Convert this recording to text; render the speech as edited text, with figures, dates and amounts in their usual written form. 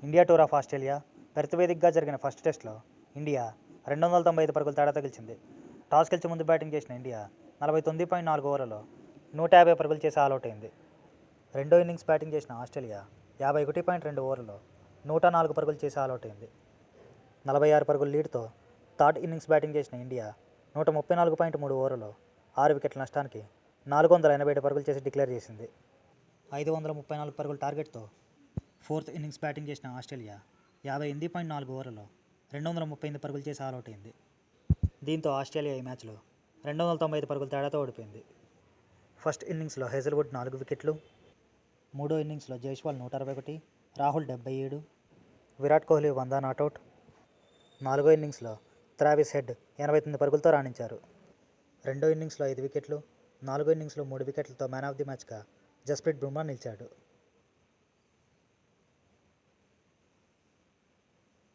India tour of Australia Perth వేదికగా జరిగిన first టెస్ట్లో ఇండియా 295 పరుగుల తేడాతో గెలిచింది. టాస్ గెలిచి ముందు బ్యాటింగ్ చేసిన ఇండియా 49.4 ఓవర్లలో 150 పరుగులు చేసి ఆలౌట్ అయింది. రెండో ఇన్నింగ్స్ బ్యాటింగ్ చేసిన ఆస్ట్రేలియా 51.2 ఓవర్లలో 104 పరుగులు చేసి ఆలౌట్ అయింది. 46 పరుగుల లీడ్తో థర్డ్ ఇన్నింగ్స్ బ్యాటింగ్ చేసిన ఇండియా 134.3 ఓవర్లలో 6 వికెట్ల నష్టానికి 487 పరుగులు చేసి డిక్లేర్ చేసింది. 534 పరుగుల టార్గెట్తో ఫోర్త్ ఇన్నింగ్స్ బ్యాటింగ్ చేసిన ఆస్ట్రేలియా 58.4 ఓవర్లలో 238 పరుగులు చేసి ఆలౌట్ అయింది. దీంతో ఆస్ట్రేలియా ఈ మ్యాచ్లో 295 పరుగుల తేడాతో ఓడిపోయింది. ఫస్ట్ ఇన్నింగ్స్లో హేజల్వుడ్ 4 వికెట్లు, మూడో ఇన్నింగ్స్లో జైస్వాల్ 161, రాహుల్ 77, విరాట్ కోహ్లీ 100 నాటౌట్, నాలుగో ఇన్నింగ్స్లో ట్రావిస్ హెడ్ 89 పరుగులతో రాణించారు. రెండో ఇన్నింగ్స్లో 5 వికెట్లు, నాలుగో ఇన్నింగ్స్లో 3 వికెట్లతో మ్యాన్ ఆఫ్ ది మ్యాచ్గా జస్ప్రీత్ బుమ్రా నిలిచాడు.